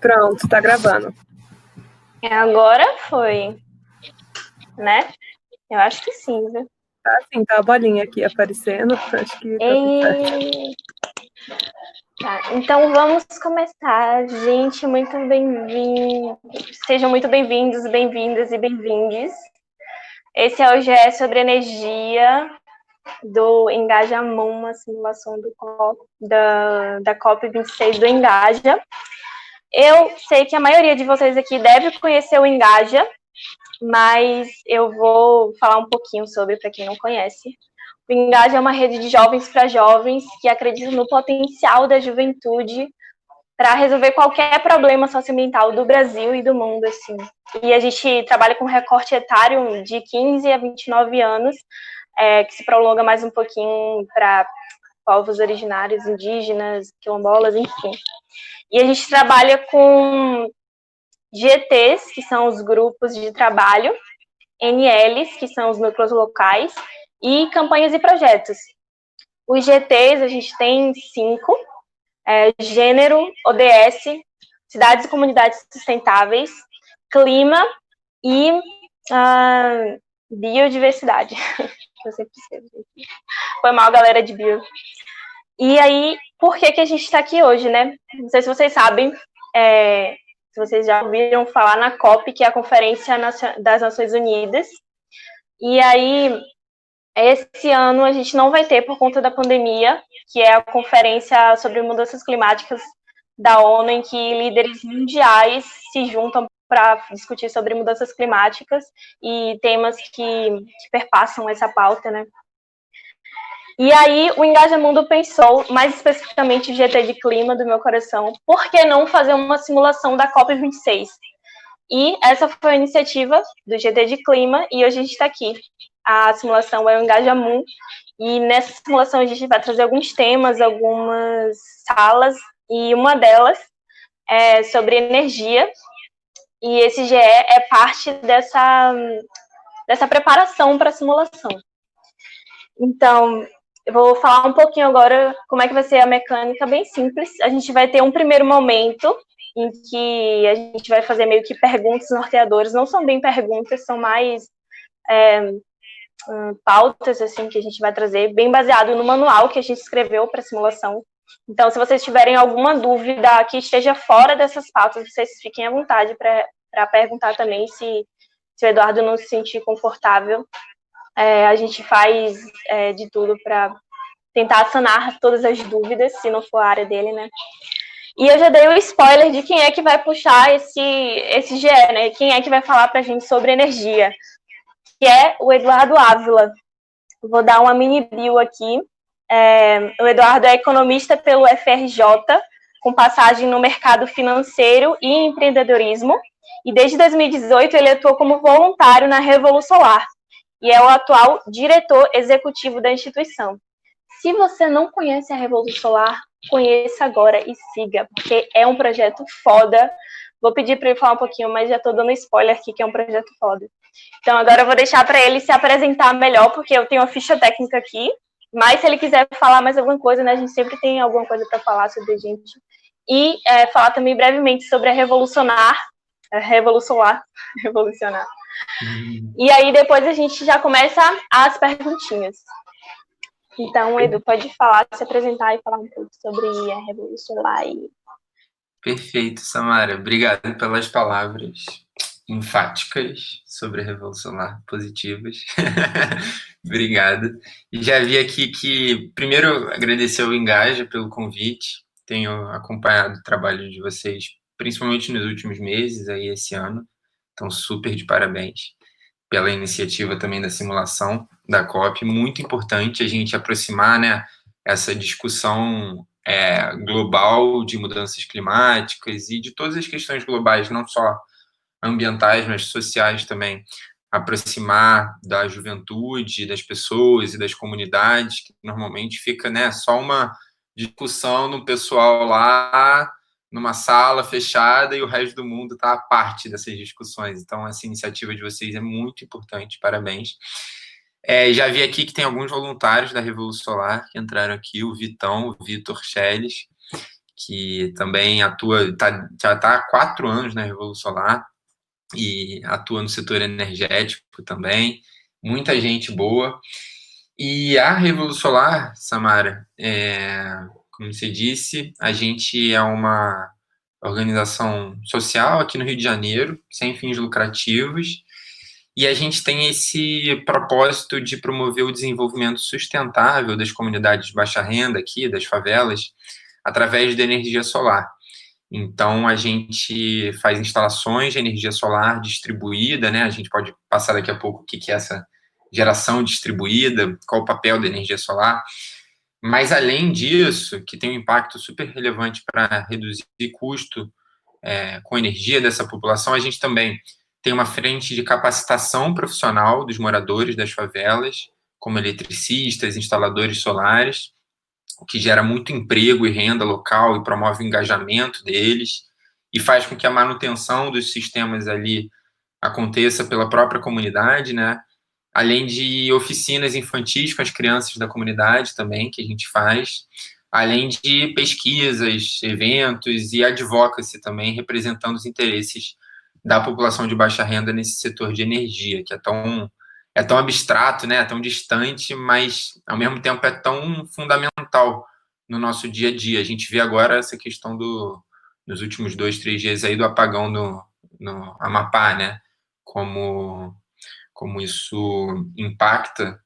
Pronto, tá gravando. Agora foi, né? Eu acho que sim, viu? Tá assim, tá a bolinha aqui aparecendo. Acho que tá tudo certo. Tá, então vamos começar, gente. Muito bem-vindo. Sejam muito bem-vindos, bem-vindas e bem-vindes. Esse é o GE sobre energia do Engajamon, uma simulação da COP26 do Engaja. Eu sei que a maioria de vocês aqui deve conhecer o Engaja, mas eu vou falar um pouquinho sobre, para quem não conhece. O Engaja é uma rede de jovens para jovens que acredita no potencial da juventude para resolver qualquer problema socioambiental do Brasil e do mundo, assim. E a gente trabalha com recorte etário de 15 a 29 anos, que se prolonga mais um pouquinho para povos originários, indígenas, quilombolas, enfim. E a gente trabalha com GTs, que são os grupos de trabalho, NLs, que são os núcleos locais, e campanhas e projetos. Os GTs, a gente tem 5, gênero, ODS, cidades e comunidades sustentáveis, clima e biodiversidade. Eu sempre esqueço. Foi mal, galera de bio. E aí, por que a gente está aqui hoje, né? Não sei se vocês sabem, se vocês já ouviram falar na COP, que é a Conferência das Nações Unidas. E aí, esse ano a gente não vai ter por conta da pandemia, que é a conferência sobre mudanças climáticas da ONU, em que líderes mundiais se juntam para discutir sobre mudanças climáticas e temas que perpassam essa pauta, né? E aí o Engajamundo pensou, mais especificamente o GT de Clima do meu coração, por que não fazer uma simulação da COP26? E essa foi a iniciativa do GT de Clima, e hoje a gente está aqui. A simulação é o Engajamundo, e nessa simulação a gente vai trazer alguns temas, algumas salas, e uma delas é sobre energia, e esse GE é parte dessa preparação para a simulação. Então, eu vou falar um pouquinho agora como é que vai ser a mecânica, bem simples. A gente vai ter um primeiro momento em que a gente vai fazer meio que perguntas norteadoras. Não são bem perguntas, são mais pautas assim, que a gente vai trazer, bem baseado no manual que a gente escreveu para a simulação. Então, se vocês tiverem alguma dúvida que esteja fora dessas pautas, vocês fiquem à vontade para perguntar também, se o Eduardo não se sentir confortável. A gente faz de tudo para tentar sanar todas as dúvidas, se não for a área dele, né? E eu já dei o spoiler de quem é que vai puxar esse GE, né? Quem é que vai falar pra gente sobre energia, que é o Eduardo Ávila. Vou dar uma mini bio aqui. O Eduardo é economista pelo FRJ, com passagem no mercado financeiro e empreendedorismo, e desde 2018 ele atuou como voluntário na Revolução Solar, e é o atual diretor executivo da instituição. Se você não conhece a Revolução Solar, conheça agora e siga, porque é um projeto foda. Vou pedir para ele falar um pouquinho, mas já estou dando spoiler aqui, que é um projeto foda. Então agora eu vou deixar para ele se apresentar melhor, porque eu tenho a ficha técnica aqui, mas se ele quiser falar mais alguma coisa, né, a gente sempre tem alguma coisa para falar sobre a gente. E falar também brevemente sobre a Revolucionar. E aí depois a gente já começa as perguntinhas. Então, Edu, pode falar, se apresentar e falar um pouco sobre a Revolução Solar. Perfeito, Samara. Obrigado pelas palavras enfáticas sobre a Revolução Solar, positivas. Obrigado. E já vi aqui que, primeiro, agradecer ao Engaja pelo convite. Tenho acompanhado o trabalho de vocês, principalmente nos últimos meses, aí esse ano. Então, super de parabéns pela iniciativa também da simulação da COP. Muito importante a gente aproximar, né, essa discussão global de mudanças climáticas e de todas as questões globais, não só ambientais, mas sociais também. Aproximar da juventude, das pessoas e das comunidades, que normalmente fica, né, só uma discussão no pessoal lá, numa sala fechada, e o resto do mundo está à parte dessas discussões. Então, essa iniciativa de vocês é muito importante, parabéns. Já vi aqui que tem alguns voluntários da Revolução Solar que entraram aqui, o Vitão, o Vitor Schelles, que também atua, já está há 4 anos na Revolução Solar e atua no setor energético também. Muita gente boa. E a Revolução Solar, Samara, como você disse, a gente é uma organização social aqui no Rio de Janeiro, sem fins lucrativos, e a gente tem esse propósito de promover o desenvolvimento sustentável das comunidades de baixa renda aqui, das favelas, através da energia solar. Então, a gente faz instalações de energia solar distribuída, né? A gente pode passar daqui a pouco o que é essa geração distribuída, qual o papel da energia solar. Mas, além disso, que tem um impacto super relevante para reduzir custo com energia dessa população, a gente também tem uma frente de capacitação profissional dos moradores das favelas, como eletricistas, instaladores solares, o que gera muito emprego e renda local e promove o engajamento deles e faz com que a manutenção dos sistemas ali aconteça pela própria comunidade, né? Além de oficinas infantis com as crianças da comunidade também, que a gente faz, além de pesquisas, eventos e advocacy também, representando os interesses da população de baixa renda nesse setor de energia, que é tão abstrato, né, é tão distante, mas, ao mesmo tempo, é tão fundamental no nosso dia a dia. A gente vê agora essa questão nos últimos 2, 3 dias aí do apagão no Amapá, né, como isso impacta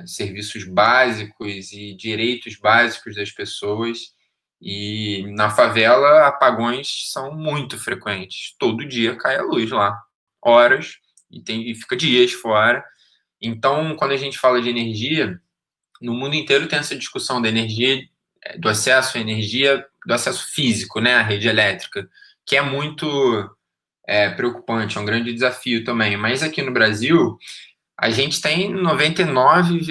serviços básicos e direitos básicos das pessoas. E na favela, apagões são muito frequentes. Todo dia cai a luz lá, horas, e fica dias fora. Então, quando a gente fala de energia, no mundo inteiro tem essa discussão da energia, do acesso à energia, do acesso físico, né, à rede elétrica, que é muito preocupante, é um grande desafio também. Mas aqui no Brasil, a gente tem 99,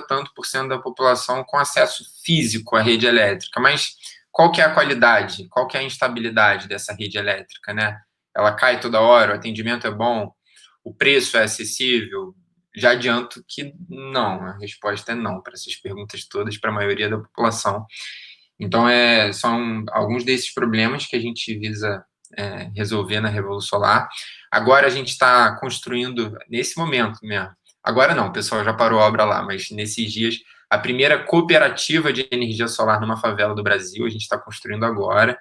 tanto por cento da população com acesso físico à rede elétrica. Mas qual que é a qualidade? Qual que é a instabilidade dessa rede elétrica, né? Ela cai toda hora, o atendimento é bom, o preço é acessível? Já adianto que não, a resposta é não para essas perguntas todas, para a maioria da população. Então, são alguns desses problemas que a gente visa resolver na Revolução Solar. Agora a gente está construindo, nesse momento mesmo, agora não, o pessoal já parou a obra lá, mas nesses dias, a primeira cooperativa de energia solar numa favela do Brasil, a gente está construindo agora,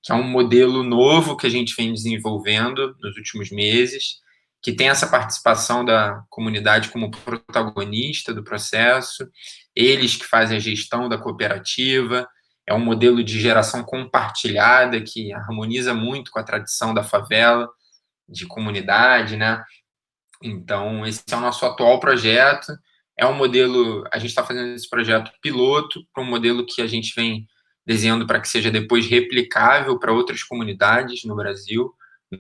que é um modelo novo que a gente vem desenvolvendo nos últimos meses, que tem essa participação da comunidade como protagonista do processo, eles que fazem a gestão da cooperativa. É um modelo de geração compartilhada que harmoniza muito com a tradição da favela, de comunidade, né? Então, esse é o nosso atual projeto. É um modelo, a gente está fazendo esse projeto piloto para um modelo que a gente vem desenhando para que seja depois replicável para outras comunidades no Brasil,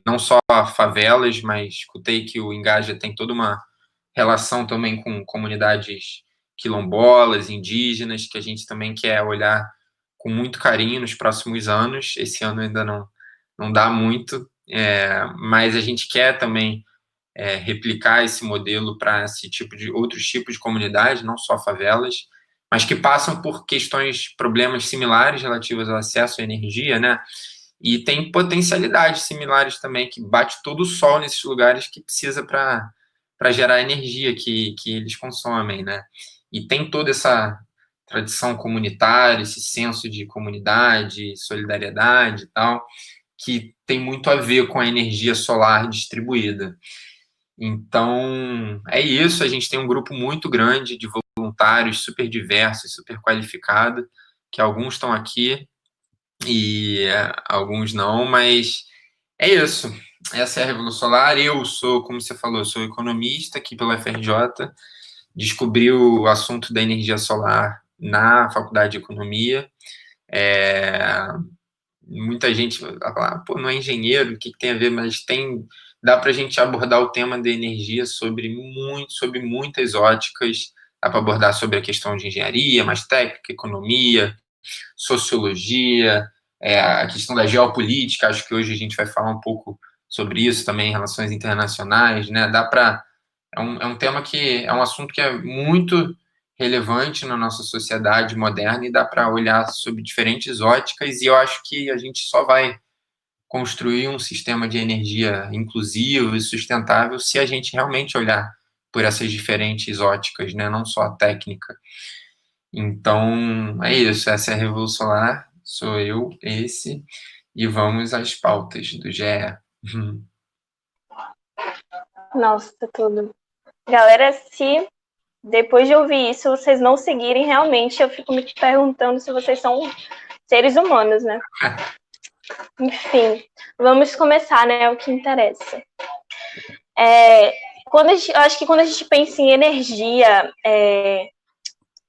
não só favelas, mas escutei que o Engaja tem toda uma relação também com comunidades quilombolas, indígenas, que a gente também quer olhar com muito carinho nos próximos anos. Esse ano ainda não dá muito, mas a gente quer também replicar esse modelo para outros tipos de comunidades, não só favelas, mas que passam por problemas similares relativos ao acesso à energia, né? E tem potencialidades similares também, que bate todo o sol nesses lugares que precisa para gerar a energia que eles consomem, né? E tem toda essa tradição comunitária, esse senso de comunidade, solidariedade e tal, que tem muito a ver com a energia solar distribuída. Então, é isso, a gente tem um grupo muito grande de voluntários, super diversos, super qualificados, que alguns estão aqui e alguns não, mas é isso. Essa é a Revolução Solar. Eu sou, como você falou, sou economista aqui pela FRJ, descobri o assunto da energia solar na faculdade de economia. Muita gente vai falar, pô, não é engenheiro, o que tem a ver? Mas dá para a gente abordar o tema da energia sob muitas óticas. Dá para abordar sobre a questão de engenharia, mais técnica, economia, sociologia, a questão da geopolítica. Acho que hoje a gente vai falar um pouco sobre isso também, relações internacionais, né? É um tema que é um assunto que é muito relevante na nossa sociedade moderna e dá para olhar sob diferentes óticas, e eu acho que a gente só vai construir um sistema de energia inclusivo e sustentável se a gente realmente olhar por essas diferentes óticas, né? Não só a técnica. Então, é isso. Essa é a Revolução Solar. Sou eu, esse. E vamos às pautas do GE. Nossa, tudo. Galera, se depois de ouvir isso, vocês não seguirem realmente, eu fico me perguntando se vocês são seres humanos, né? Enfim, vamos começar, né? O que interessa. Eu acho que quando a gente pensa em energia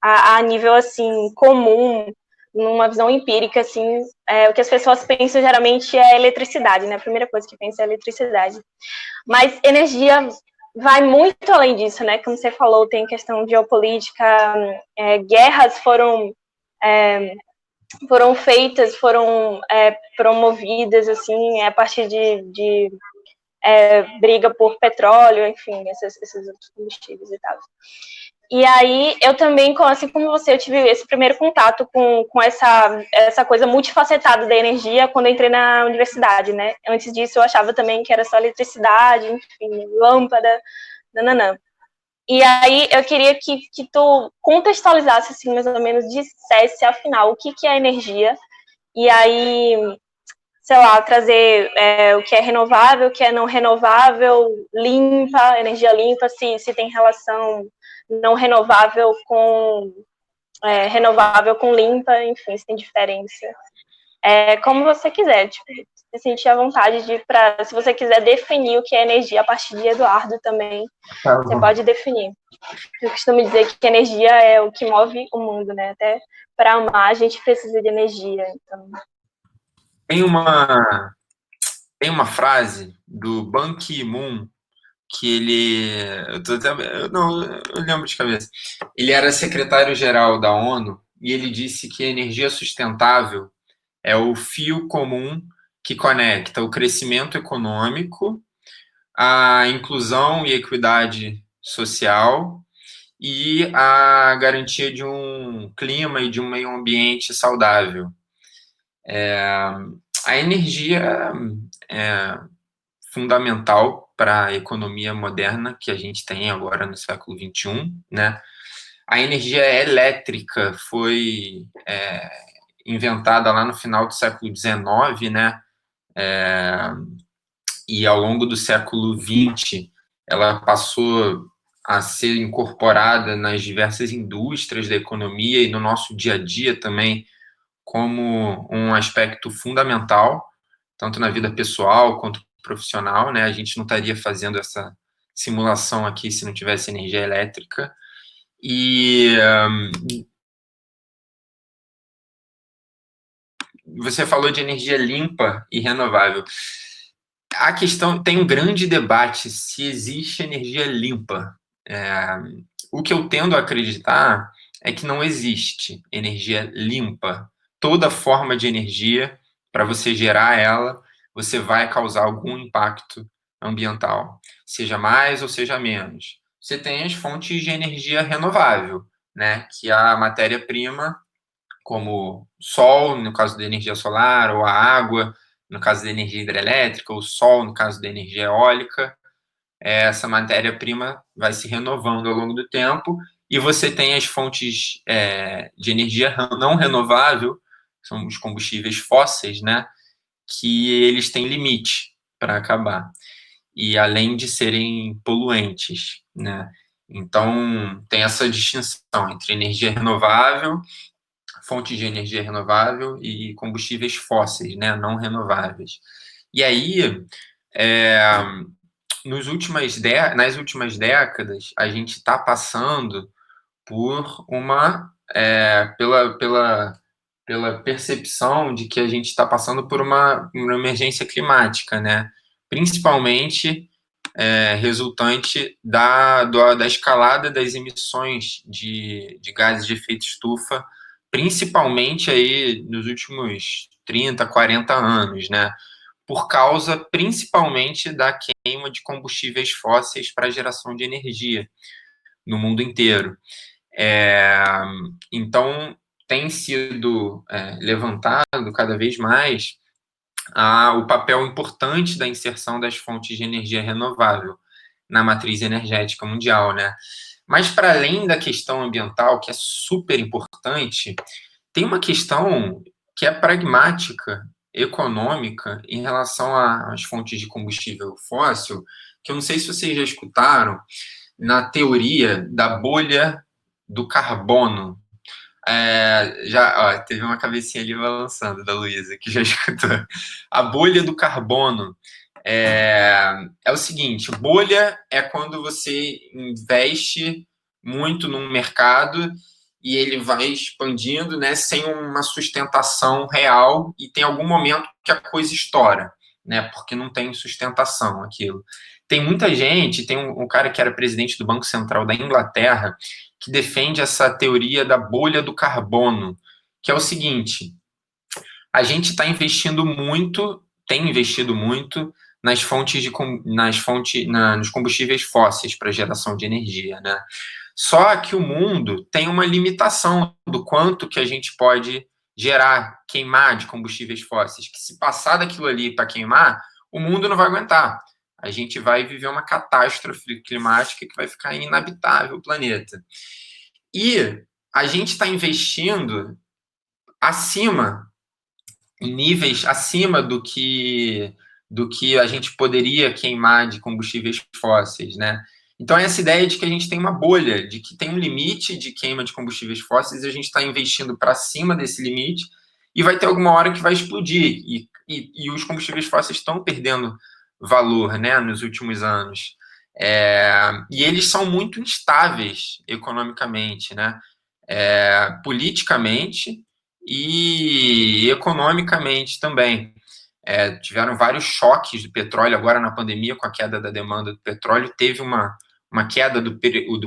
a nível assim comum, numa visão empírica, assim, o que as pessoas pensam geralmente é eletricidade, né? A primeira coisa que pensa é eletricidade. Mas energia vai muito além disso, né? Como você falou, tem questão de geopolítica, guerras foram feitas, foram promovidas, assim, a partir de briga por petróleo, enfim, esses outros combustíveis e tal. E aí, eu também, assim como você, eu tive esse primeiro contato com essa coisa multifacetada da energia quando eu entrei na universidade, né? Antes disso, eu achava também que era só eletricidade, enfim, lâmpada, nananã. E aí, eu queria que tu contextualizasse, assim, mais ou menos, dissesse, afinal, o que é energia. E aí, sei lá, trazer o que é renovável, o que é não renovável, limpa, energia limpa, se tem relação não renovável com limpa, enfim, se tem diferença. Como você quiser, tipo, se sentir à vontade se você quiser definir o que é energia a partir de Eduardo também, você pode definir. Eu costumo dizer que energia é o que move o mundo, né? Até para amar a gente precisa de energia, então... Tem uma frase do Ban Ki-moon que ele... eu lembro de cabeça. Ele era secretário-geral da ONU e ele disse que a energia sustentável é o fio comum que conecta o crescimento econômico, a inclusão e equidade social e a garantia de um clima e de um meio ambiente saudável. A energia é fundamental para a economia moderna que a gente tem agora no século XXI, né? A energia elétrica foi inventada lá no final do século XIX, né? E ao longo do século XX ela passou a ser incorporada nas diversas indústrias da economia e no nosso dia a dia também como um aspecto fundamental, tanto na vida pessoal quanto profissional, né? A gente não estaria fazendo essa simulação aqui se não tivesse energia elétrica. E você falou de energia limpa e renovável. A questão tem um grande debate se existe energia limpa. O que eu tendo a acreditar é que não existe energia limpa. Toda forma de energia, para você gerar ela, você vai causar algum impacto ambiental, seja mais ou seja menos. Você tem as fontes de energia renovável, né, que é a matéria-prima, como sol, no caso da energia solar, ou a água, no caso da energia hidrelétrica, ou o sol, no caso da energia eólica. Essa matéria-prima vai se renovando ao longo do tempo, e você tem as fontes de energia não renovável, são os combustíveis fósseis, né, que eles têm limite para acabar, e além de serem poluentes, né, então tem essa distinção entre energia renovável, fontes de energia renovável e combustíveis fósseis, né, não renováveis. E aí, nas últimas décadas, a gente está passando por pela percepção de que a gente está passando por uma emergência climática, né? Principalmente resultante da escalada das emissões de gases de efeito estufa, principalmente aí nos últimos 30, 40 anos, né? Por causa principalmente da queima de combustíveis fósseis para geração de energia no mundo inteiro. Então, tem sido levantado cada vez mais o papel importante da inserção das fontes de energia renovável na matriz energética mundial, né? Mas, para além da questão ambiental, que é super importante, tem uma questão que é pragmática, econômica, em relação às fontes de combustível fóssil, que eu não sei se vocês já escutaram, na teoria da bolha do carbono. Teve uma cabecinha ali balançando da Luísa, que já escutou. A bolha do carbono é o seguinte: bolha é quando você investe muito num mercado e ele vai expandindo, né, sem uma sustentação real, e tem algum momento que a coisa estoura, né, porque não tem sustentação aquilo. Tem muita gente, tem um cara que era presidente do Banco Central da Inglaterra, que defende essa teoria da bolha do carbono, que é o seguinte: a gente está investindo muito, tem investido muito nos combustíveis fósseis para geração de energia, né? Só que o mundo tem uma limitação do quanto que a gente pode gerar, queimar de combustíveis fósseis, que se passar daquilo ali para queimar, o mundo não vai aguentar. A gente vai viver uma catástrofe climática que vai ficar inabitável o planeta. E a gente está investindo em níveis acima do que a gente poderia queimar de combustíveis fósseis, né? Então, essa ideia de que a gente tem uma bolha, de que tem um limite de queima de combustíveis fósseis e a gente está investindo para cima desse limite e vai ter alguma hora que vai explodir. E os combustíveis fósseis estão perdendo valor, né, nos últimos anos. E eles são muito instáveis economicamente, né? Politicamente e economicamente também. Tiveram vários choques do petróleo agora na pandemia, com a queda da demanda do petróleo, teve uma queda do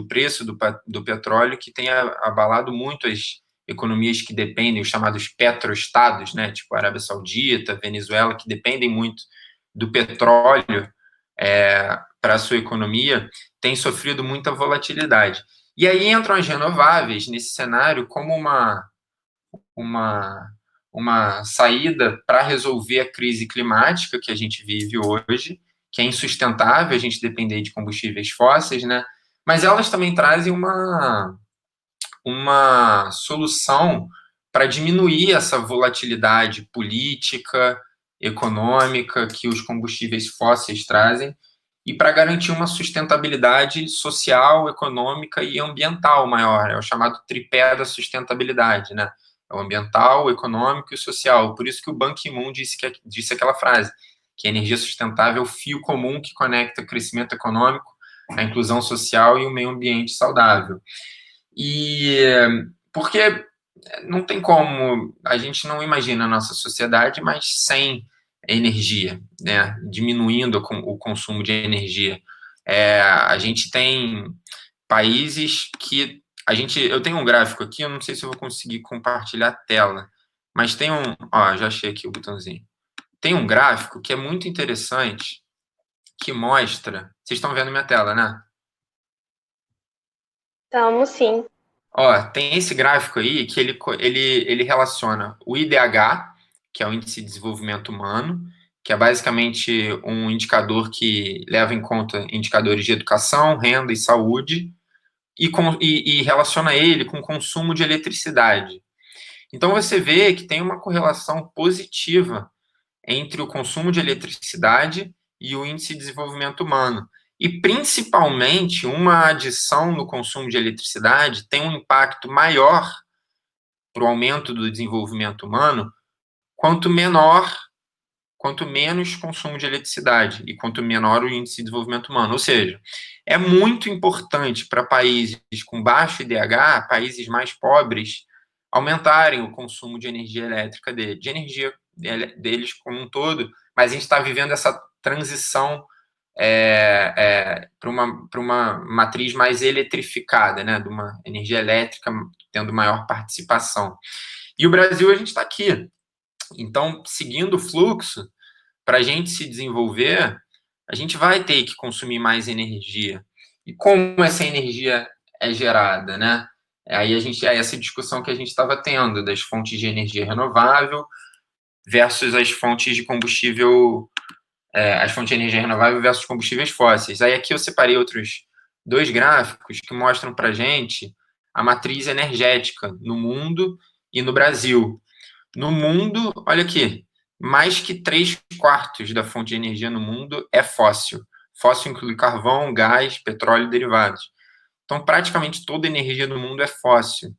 preço do petróleo que tem abalado muito as economias que dependem, os chamados petroestados, né, tipo Arábia Saudita, Venezuela, que dependem muito do petróleo para a sua economia, tem sofrido muita volatilidade. E aí entram as renováveis nesse cenário como uma saída para resolver a crise climática que a gente vive hoje, que é insustentável a gente depender de combustíveis fósseis, né? Mas elas também trazem uma solução para diminuir essa volatilidade política, econômica que os combustíveis fósseis trazem e para garantir uma sustentabilidade social, econômica e ambiental maior. É o chamado tripé da sustentabilidade, né? É o ambiental, o econômico e o social. Por isso que o Ban Ki-moon disse aquela frase, que a energia sustentável é o fio comum que conecta o crescimento econômico, a inclusão social e o meio ambiente saudável. E porque não tem como, a gente não imagina a nossa sociedade, mas sem energia, né? Diminuindo o consumo de energia. A gente tem países que eu tenho um gráfico aqui, eu não sei se eu vou conseguir compartilhar a tela, mas tem já achei aqui o botãozinho. Tem um gráfico que é muito interessante, que mostra, vocês estão vendo minha tela, né? Estamos sim. Tem esse gráfico aí que ele relaciona o IDH, que é o Índice de Desenvolvimento Humano, que é basicamente um indicador que leva em conta indicadores de educação, renda e saúde, e relaciona ele com o consumo de eletricidade. Então, você vê que tem uma correlação positiva entre o consumo de eletricidade e o índice de desenvolvimento humano. E, principalmente, uma adição no consumo de eletricidade tem um impacto maior para o aumento do desenvolvimento humano quanto menos consumo de eletricidade e quanto menor o índice de desenvolvimento humano. Ou seja, é muito importante para países com baixo IDH, países mais pobres, aumentarem o consumo de energia elétrica deles como um todo, mas a gente está vivendo essa transição para uma matriz mais eletrificada, né, de uma energia elétrica tendo maior participação. E o Brasil, a gente está aqui. Então, seguindo o fluxo, para a gente se desenvolver, a gente vai ter que consumir mais energia. E como essa energia é gerada, né? Aí é essa discussão que a gente estava tendo, das fontes de energia renovável versus as fontes de combustível, as fontes de energia renovável versus combustíveis fósseis. Aí aqui eu separei outros 2 gráficos que mostram para a gente a matriz energética no mundo e no Brasil. No mundo, olha aqui, mais que 3/4 da fonte de energia no mundo é fóssil. Fóssil inclui carvão, gás, petróleo e derivados. Então, praticamente toda a energia do mundo é fóssil.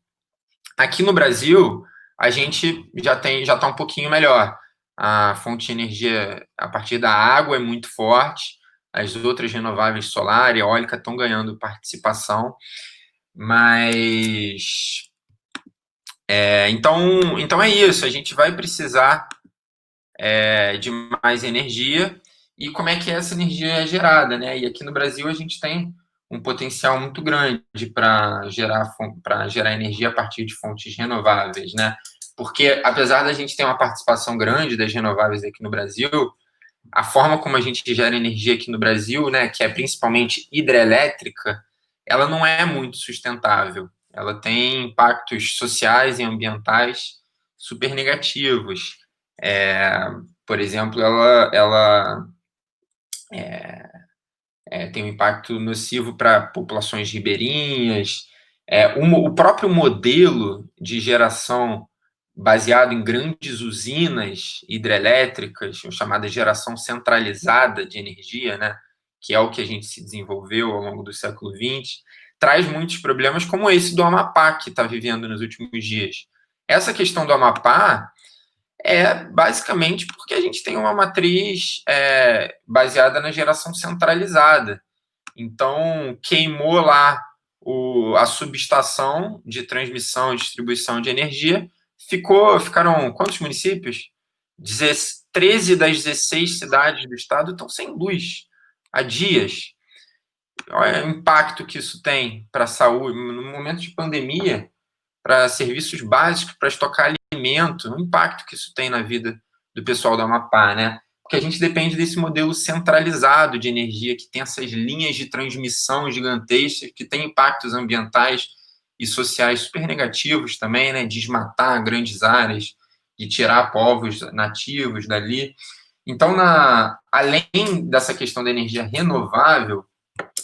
Aqui no Brasil, a gente já está um pouquinho melhor. A fonte de energia a partir da água é muito forte, as outras renováveis, solar e eólica, estão ganhando participação, mas então é isso, a gente vai precisar de mais energia. E como é que essa energia é gerada, né? E aqui no Brasil a gente tem um potencial muito grande para gerar energia a partir de fontes renováveis, né? Porque apesar da gente ter uma participação grande das renováveis aqui no Brasil, a forma como a gente gera energia aqui no Brasil, né, que é principalmente hidrelétrica, ela não é muito sustentável. Ela tem impactos sociais e ambientais super negativos. Por exemplo, ela tem um impacto nocivo para populações ribeirinhas. O próprio modelo de geração baseado em grandes usinas hidrelétricas, chamada geração centralizada de energia, né, que é o que a gente se desenvolveu ao longo do século XX, traz muitos problemas como esse do Amapá, que está vivendo nos últimos dias. Essa questão do Amapá é basicamente porque a gente tem uma matriz baseada na geração centralizada. Então, queimou lá a subestação de transmissão e distribuição de energia, ficaram quantos municípios? 13 das 16 cidades do estado estão sem luz há dias. Olha o impacto que isso tem para a saúde, no momento de pandemia, para serviços básicos, para estocar alimento, o impacto que isso tem na vida do pessoal do Amapá, né? Porque a gente depende desse modelo centralizado de energia, que tem essas linhas de transmissão gigantescas, que tem impactos ambientais e sociais super negativos também, né? Desmatar grandes áreas, de tirar povos nativos dali. Então, além dessa questão da energia renovável,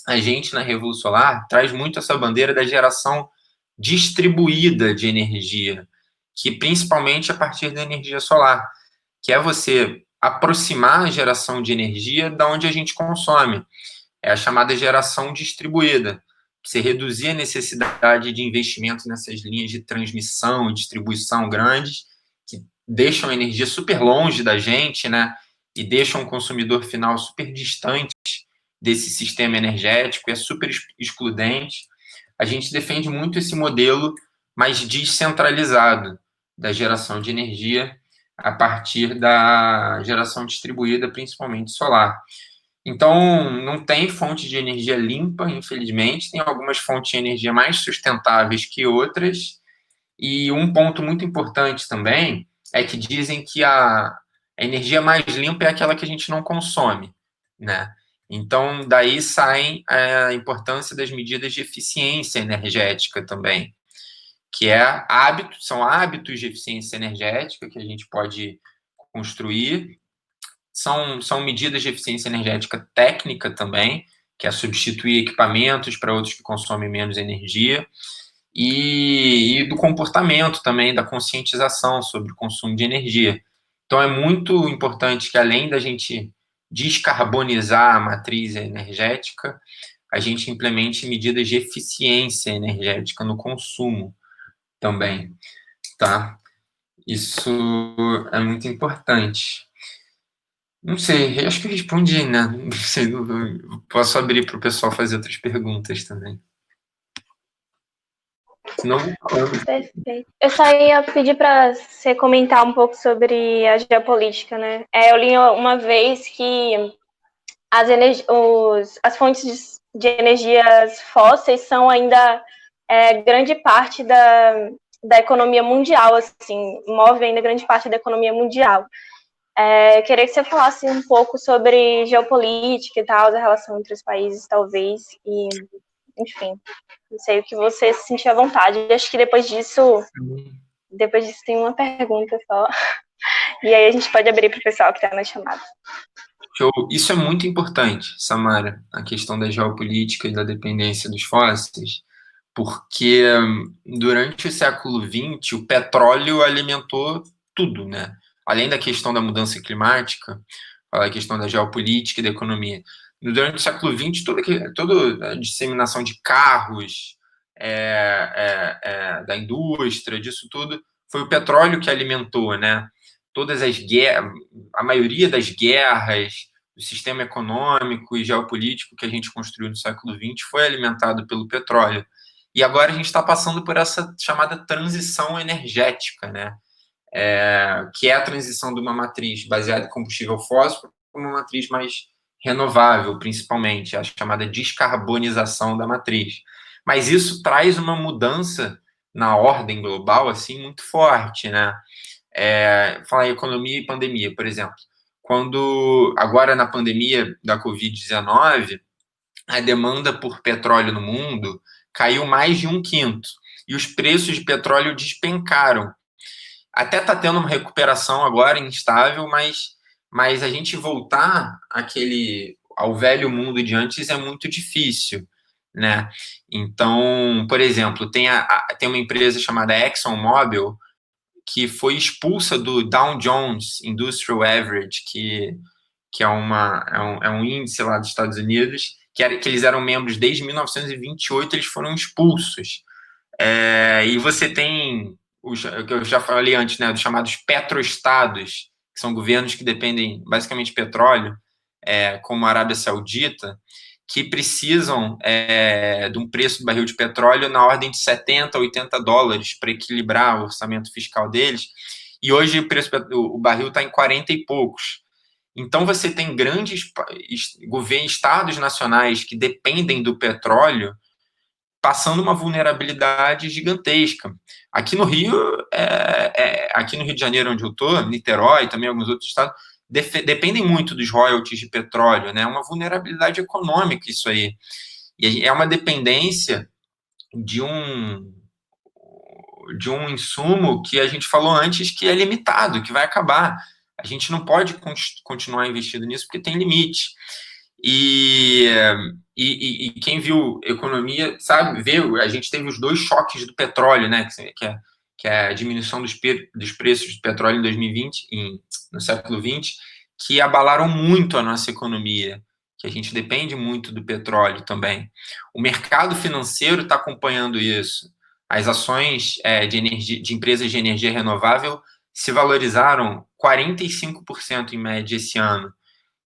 a gente, na Revolução Solar, traz muito essa bandeira da geração distribuída de energia, que principalmente a partir da energia solar, que é você aproximar a geração de energia da onde a gente consome. É a chamada geração distribuída. Você reduzir a necessidade de investimento nessas linhas de transmissão e distribuição grandes, que deixam a energia super longe da gente, né? E deixam o consumidor final super distante desse sistema energético, é super excludente. A gente defende muito esse modelo mais descentralizado da geração de energia a partir da geração distribuída, principalmente solar. Então, não tem fonte de energia limpa, infelizmente, tem algumas fontes de energia mais sustentáveis que outras, e um ponto muito importante também é que dizem que a energia mais limpa é aquela que a gente não consome, né? Então, daí sai a importância das medidas de eficiência energética também, que são hábitos de eficiência energética que a gente pode construir, são medidas de eficiência energética técnica também, que é substituir equipamentos para outros que consomem menos energia, e do comportamento também, da conscientização sobre o consumo de energia. Então, é muito importante que, além da gente descarbonizar a matriz energética, a gente implemente medidas de eficiência energética no consumo também, tá? Isso é muito importante. Não sei, acho que eu respondi, né? Não sei, posso abrir para o pessoal fazer outras perguntas também. Senão, perfeito. Eu só ia pedir para você comentar um pouco sobre a geopolítica, né? Eu li uma vez que as fontes de energias fósseis são ainda grande parte da economia mundial, assim, move ainda grande parte da economia mundial. Queria que você falasse um pouco sobre geopolítica e tal, a relação entre os países, talvez, e enfim, não sei o que você sentir à vontade. Acho que depois disso tem uma pergunta só. E aí a gente pode abrir para o pessoal que está na chamada. Isso é muito importante, Samara, a questão da geopolítica e da dependência dos fósseis, porque durante o século XX o petróleo alimentou tudo, né? Além da questão da mudança climática, a questão da geopolítica e da economia. Durante o século XX, toda a disseminação de carros, da indústria, disso tudo, foi o petróleo que alimentou, né? Todas as guerras, a maioria das guerras, do sistema econômico e geopolítico que a gente construiu no século XX foi alimentado pelo petróleo. E agora a gente está passando por essa chamada transição energética, né? Que é a transição de uma matriz baseada em combustível fóssil para uma matriz mais renovável, principalmente, a chamada descarbonização da matriz. Mas isso traz uma mudança na ordem global assim muito forte, né? Falar em economia e pandemia, por exemplo. Quando, agora na pandemia da Covid-19, a demanda por petróleo no mundo caiu mais de 1/5 e os preços de petróleo despencaram. Até está tendo uma recuperação agora instável, mas a gente voltar ao velho mundo de antes é muito difícil, né? Então, por exemplo, tem uma empresa chamada ExxonMobil que foi expulsa do Dow Jones Industrial Average, que é um índice lá dos Estados Unidos, que eles eram membros desde 1928, eles foram expulsos. E você tem, o que eu já falei antes, né, dos chamados petroestados, que são governos que dependem basicamente de petróleo, como a Arábia Saudita, que precisam de um preço do barril de petróleo na ordem de 70, 80 dólares para equilibrar o orçamento fiscal deles, e hoje o barril está em 40 e poucos. Então, você tem grandes estados nacionais que dependem do petróleo passando uma vulnerabilidade gigantesca. Aqui no Rio de Janeiro, onde eu estou, Niterói, também alguns outros estados, dependem muito dos royalties de petróleo, né? É uma vulnerabilidade econômica isso aí. E é uma dependência de um insumo que a gente falou antes que é limitado, que vai acabar. A gente não pode continuar investindo nisso porque tem limite. E quem viu economia sabe, a gente teve os dois choques do petróleo, né? Que é a diminuição dos preços do petróleo em 2020, no século XX, que abalaram muito a nossa economia, que a gente depende muito do petróleo também. O mercado financeiro está acompanhando isso. As ações de empresas de energia renovável se valorizaram 45% em média esse ano.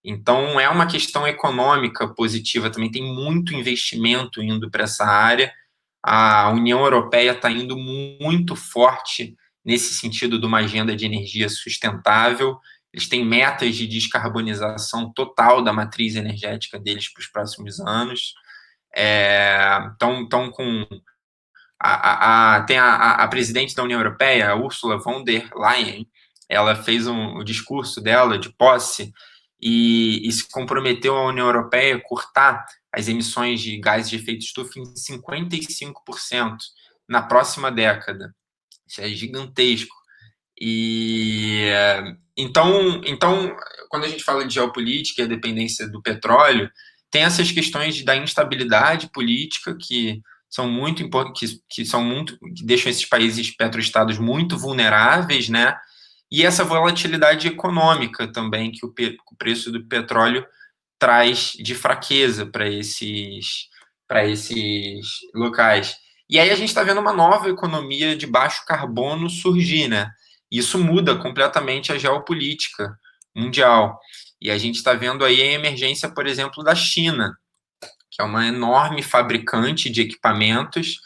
Então, é uma questão econômica positiva também, tem muito investimento indo para essa área. A União Europeia está indo muito forte nesse sentido de uma agenda de energia sustentável. Eles têm metas de descarbonização total da matriz energética deles para os próximos anos. Estão com... tem a presidente da União Europeia, a Ursula von der Leyen, ela fez o discurso dela de posse e se comprometeu a União Europeia a cortar as emissões de gases de efeito estufa em 55% na próxima década. Isso é gigantesco. Então, quando a gente fala de geopolítica e a dependência do petróleo, tem essas questões da instabilidade política que são muito importantes, que deixam esses países petroestados muito vulneráveis, né? E essa volatilidade econômica também que o preço do petróleo traz de fraqueza para esses locais. E aí a gente está vendo uma nova economia de baixo carbono surgir, né? Isso muda completamente a geopolítica mundial. E a gente está vendo aí a emergência, por exemplo, da China, que é uma enorme fabricante de equipamentos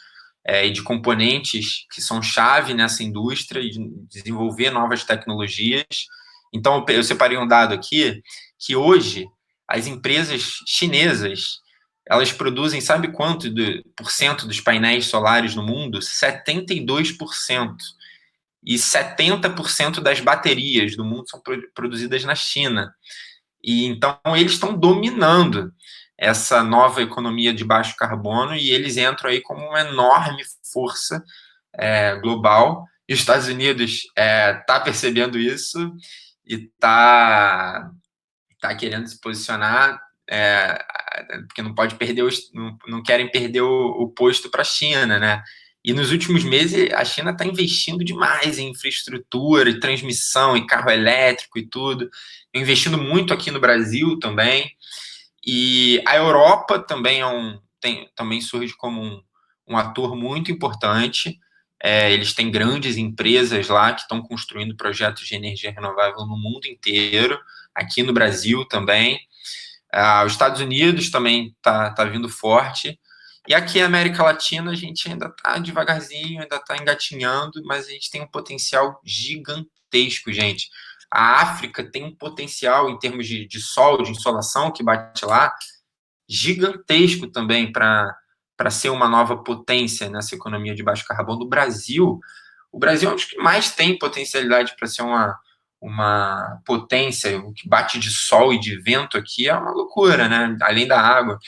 e de componentes que são chave nessa indústria e de desenvolver novas tecnologias. Então, eu separei um dado aqui, que hoje as empresas chinesas, elas produzem, sabe quanto por cento dos painéis solares no mundo? 72%. E 70% das baterias do mundo são produzidas na China. E então eles estão dominando. essa nova economia de baixo carbono, e eles entram aí como uma enorme força global, e os Estados Unidos está percebendo isso e está querendo se posicionar, porque não pode perder não querem perder o posto para a China, né? E nos últimos meses a China está investindo demais em infraestrutura, e transmissão, e carro elétrico e tudo, investindo muito aqui no Brasil também. E a Europa também também surge como um ator muito importante. Eles têm grandes empresas lá que estão construindo projetos de energia renovável no mundo inteiro, aqui no Brasil também. Os Estados Unidos também tá vindo forte. E aqui na América Latina a gente ainda está devagarzinho, ainda está engatinhando, mas a gente tem um potencial gigantesco, gente. A África tem um potencial em termos de sol, de insolação que bate lá, gigantesco também para ser uma nova potência nessa economia de baixo carbono. O Brasil é um dos que mais tem potencialidade para ser uma potência. O que bate de sol e de vento aqui é uma loucura, né? Além da água.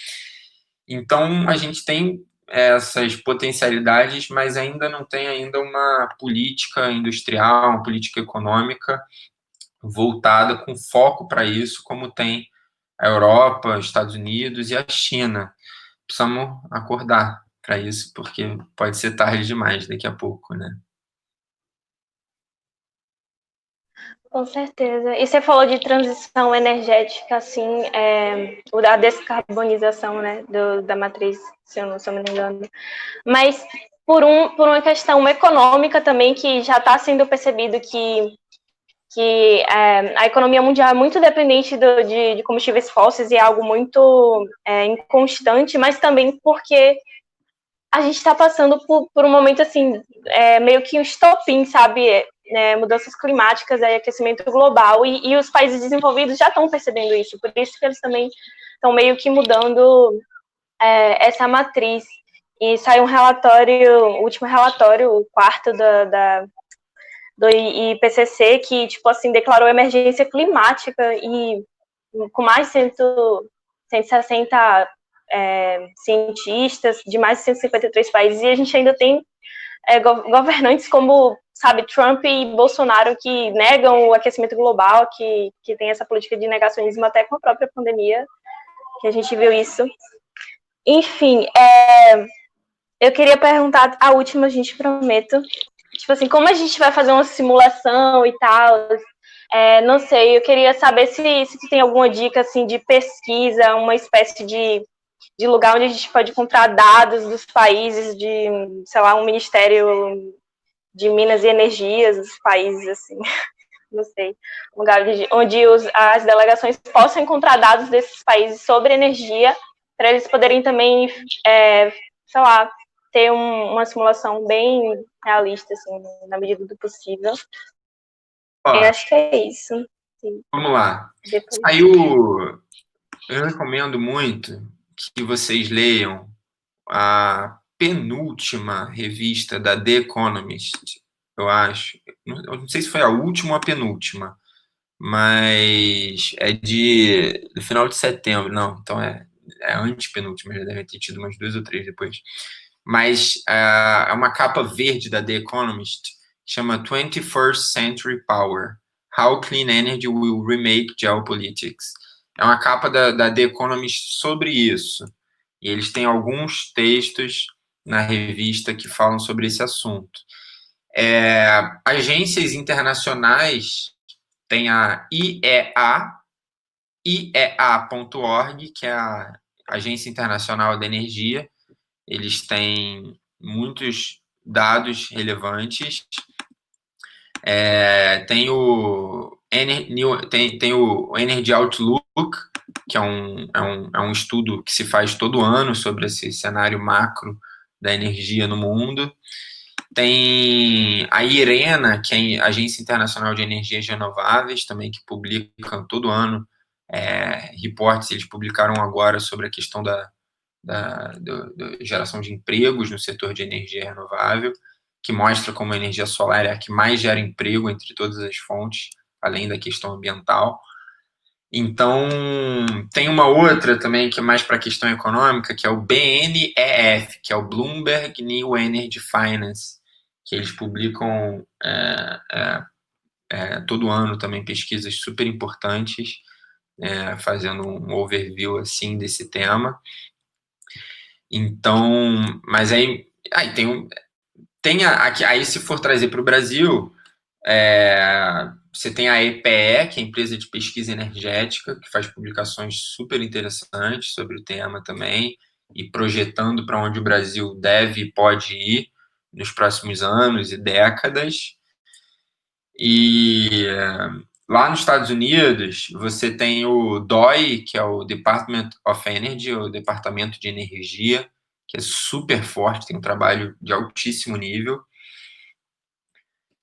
Então, a gente tem essas potencialidades, mas ainda não tem ainda uma política industrial, uma política econômica voltada com foco para isso, como tem a Europa, os Estados Unidos e a China. Precisamos acordar para isso, porque pode ser tarde demais daqui a pouco, né? Com certeza. E você falou de transição energética, assim, a descarbonização, né, da matriz, se eu não me engano. Mas por uma questão econômica também, que já está sendo percebido que a economia mundial é muito dependente de combustíveis fósseis e é algo muito inconstante, mas também porque a gente está passando por um momento, assim, meio que um estopim, sabe? Mudanças climáticas, aquecimento global, e os países desenvolvidos já estão percebendo isso, por isso que eles também estão meio que mudando essa matriz. E saiu um relatório, o último relatório, o quarto do IPCC, que, tipo assim, declarou emergência climática, e com mais de 160 cientistas de mais de 153 países, e a gente ainda tem governantes como, sabe, Trump e Bolsonaro, que negam o aquecimento global, que tem essa política de negacionismo até com a própria pandemia, que a gente viu isso. Enfim, eu queria perguntar a última, gente, prometo. Tipo assim, como a gente vai fazer uma simulação e tal, não sei, eu queria saber se tu tem alguma dica, assim, de pesquisa, uma espécie de lugar onde a gente pode encontrar dados dos países, de, sei lá, um ministério de Minas e Energias dos países, assim, não sei, um lugar onde as delegações possam encontrar dados desses países sobre energia, para eles poderem também, sei lá, ter uma simulação bem realista, assim, na medida do possível. Eu acho que é isso. Sim. Vamos lá. Depois. Eu recomendo muito que vocês leiam a penúltima revista da The Economist, eu acho. Eu não sei se foi a última ou a penúltima, mas é do final de setembro. Não, então é antepenúltima, já deve ter tido umas 2 ou 3 depois. Mas é uma capa verde da The Economist, chama 21st Century Power, How Clean Energy Will Remake Geopolitics. É uma capa da The Economist sobre isso. E eles têm alguns textos na revista que falam sobre esse assunto. Agências internacionais, tem a IEA.org, que é a Agência Internacional da Energia. Eles têm muitos dados relevantes. Tem o Energy Outlook, que é um estudo que se faz todo ano sobre esse cenário macro da energia no mundo. Tem a IRENA, que é a Agência Internacional de Energias Renováveis, também, que publica todo ano reportes. Eles publicaram agora sobre a questão da geração de empregos no setor de energia renovável, que mostra como a energia solar é a que mais gera emprego entre todas as fontes, além da questão ambiental. Então, tem uma outra também que é mais para a questão econômica, que é o BNEF, que é o Bloomberg New Energy Finance, que eles publicam todo ano também pesquisas super importantes, fazendo um overview assim desse tema. Então, mas aí aí se for trazer para o Brasil, você tem a EPE, que é a empresa de pesquisa energética, que faz publicações super interessantes sobre o tema também, e projetando para onde o Brasil deve e pode ir nos próximos anos e décadas. E lá nos Estados Unidos, você tem o DOE, que é o Department of Energy, o Departamento de Energia, que é super forte, tem um trabalho de altíssimo nível.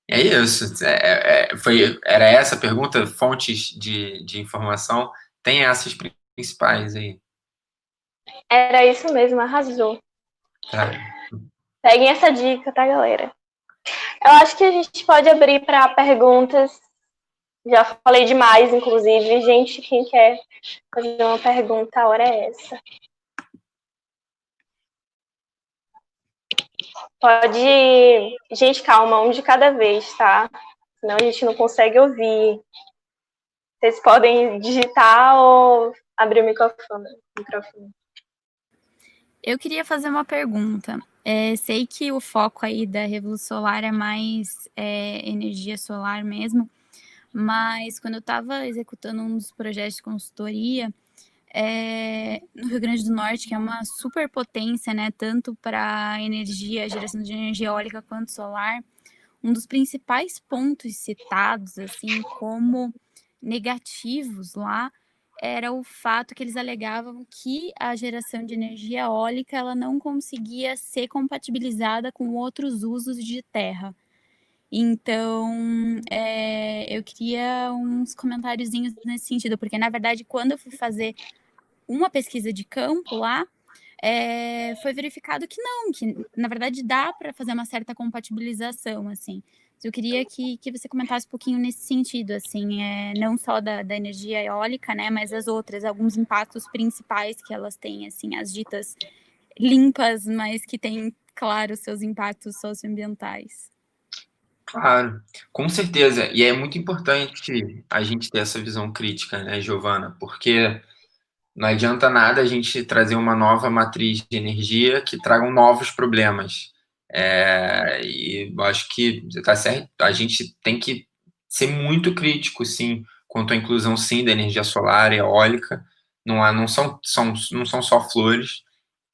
É isso. Era essa a pergunta? Fontes de informação? Tem essas principais aí. Era isso mesmo, arrasou. Tá. Peguem essa dica, tá, galera? Eu acho que a gente pode abrir para perguntas. Já falei demais, inclusive. Gente, quem quer fazer uma pergunta, a hora é essa. Pode. Gente, calma, um de cada vez, tá? Senão a gente não consegue ouvir. Vocês podem digitar ou abrir o microfone. Eu queria fazer uma pergunta. Sei que o foco aí da Revolução Solar é mais energia solar mesmo, mas quando eu estava executando um dos projetos de consultoria, no Rio Grande do Norte, que é uma superpotência, né, tanto para energia, geração de energia eólica quanto solar, um dos principais pontos citados, assim, como negativos lá, era o fato que eles alegavam que a geração de energia eólica ela não conseguia ser compatibilizada com outros usos de terra. Então, eu queria uns comentáriozinhos nesse sentido, porque, na verdade, quando eu fui fazer uma pesquisa de campo lá, foi verificado que não, que na verdade dá para fazer uma certa compatibilização, assim. Eu queria que você comentasse um pouquinho nesse sentido, assim, não só da energia eólica, né, mas as outras, alguns impactos principais que elas têm, assim, as ditas limpas, mas que têm, claro, seus impactos socioambientais. Claro, com certeza. E é muito importante a gente ter essa visão crítica, né, Giovana? Porque não adianta nada a gente trazer uma nova matriz de energia que tragam novos problemas. E eu acho que você está certo, a gente tem que ser muito crítico, sim, quanto à inclusão, sim, da energia solar e eólica. Não são só flores,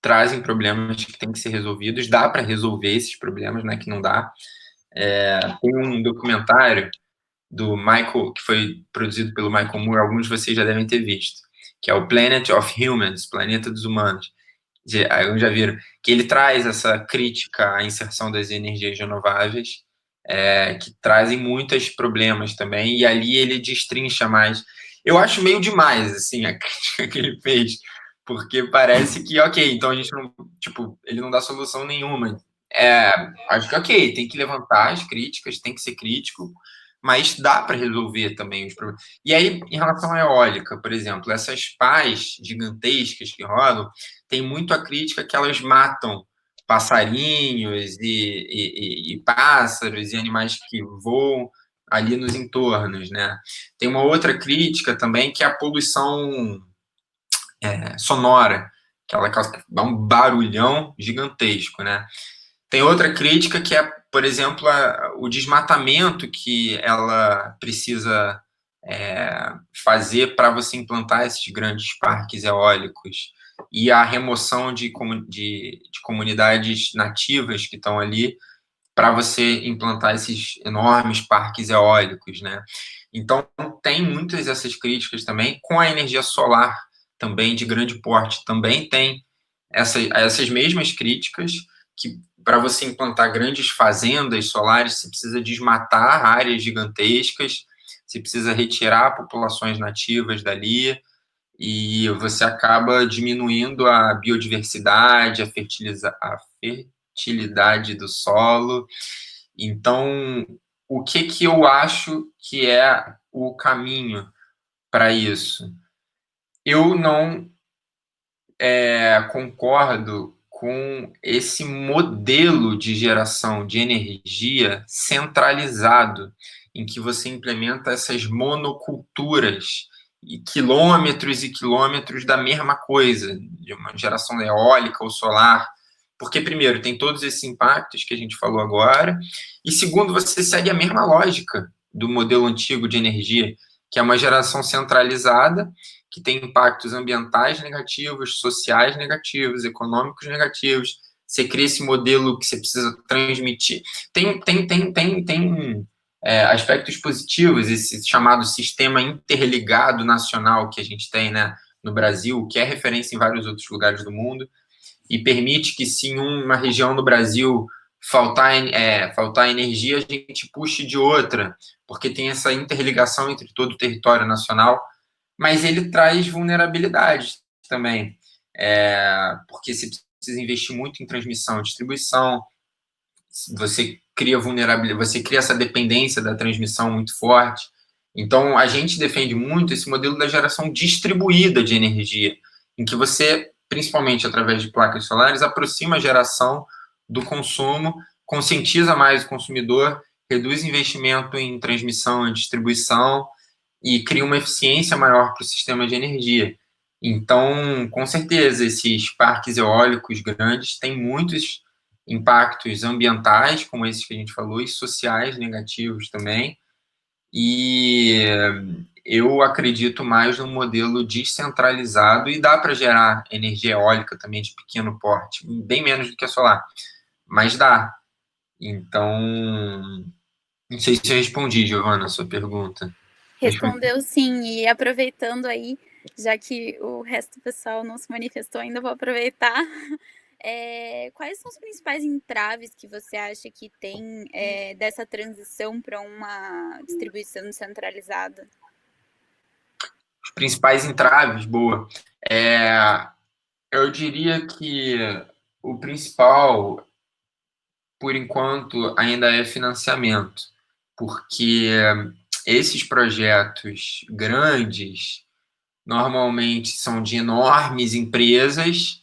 trazem problemas que têm que ser resolvidos. Dá para resolver esses problemas, não é que não dá. Tem um documentário do Michael, que foi produzido pelo Michael Moore, alguns de vocês já devem ter visto, que é o Planet of Humans, Planeta dos Humanos. Alguns já viram, que ele traz essa crítica à inserção das energias renováveis, que trazem muitos problemas também, e ali ele destrincha mais. Eu acho meio demais, assim, a crítica que ele fez, porque parece que, ok, então a gente não, tipo, ele não dá solução nenhuma. Acho que, ok, tem que levantar as críticas, tem que ser crítico, mas dá para resolver também os problemas. E aí, em relação à eólica, por exemplo, essas pás gigantescas que rodam, tem muito a crítica que elas matam passarinhos e pássaros e animais que voam ali nos entornos, né? Tem uma outra crítica também que é a poluição sonora, que ela dá um barulhão gigantesco, né? Tem outra crítica que é, por exemplo, o desmatamento que ela precisa fazer para você implantar esses grandes parques eólicos e a remoção de comunidades nativas que estão ali para você implantar esses enormes parques eólicos, né? Então, tem muitas dessas críticas também. Com a energia solar também de grande porte, também tem essas mesmas críticas, que para você implantar grandes fazendas solares, você precisa desmatar áreas gigantescas, você precisa retirar populações nativas dali, e você acaba diminuindo a biodiversidade, a fertilidade do solo. Então, o que eu acho que é o caminho para isso. Eu não concordo com esse modelo de geração de energia centralizado, em que você implementa essas monoculturas e quilômetros da mesma coisa, de uma geração eólica ou solar, porque, primeiro, tem todos esses impactos que a gente falou agora, e, segundo, você segue a mesma lógica do modelo antigo de energia, que é uma geração centralizada, que tem impactos ambientais negativos, sociais negativos, econômicos negativos. Você cria esse modelo que você precisa transmitir. Tem aspectos positivos, esse chamado sistema interligado nacional que a gente tem, né, no Brasil, que é referência em vários outros lugares do mundo, e permite que, se em uma região no Brasil faltar energia, a gente puxe de outra, porque tem essa interligação entre todo o território nacional, mas ele traz vulnerabilidades também, porque você precisa investir muito em transmissão e distribuição, você cria vulnerabilidade, você cria essa dependência da transmissão muito forte. Então, a gente defende muito esse modelo da geração distribuída de energia, em que você, principalmente através de placas solares, aproxima a geração do consumo, conscientiza mais o consumidor, reduz investimento em transmissão e distribuição e cria uma eficiência maior para o sistema de energia. Então, com certeza, esses parques eólicos grandes têm muitos impactos ambientais, como esses que a gente falou, e sociais negativos também. E eu acredito mais num modelo descentralizado, e dá para gerar energia eólica também de pequeno porte, bem menos do que a solar, mas dá. Então, não sei se eu respondi, Giovana, a sua pergunta. Respondeu sim, e aproveitando aí, já que o resto do pessoal não se manifestou ainda, vou aproveitar. Quais são os principais entraves que você acha que tem dessa transição para uma distribuição descentralizada? Os principais entraves, boa. Eu diria que o principal, por enquanto, ainda é financiamento, porque esses projetos grandes normalmente são de enormes empresas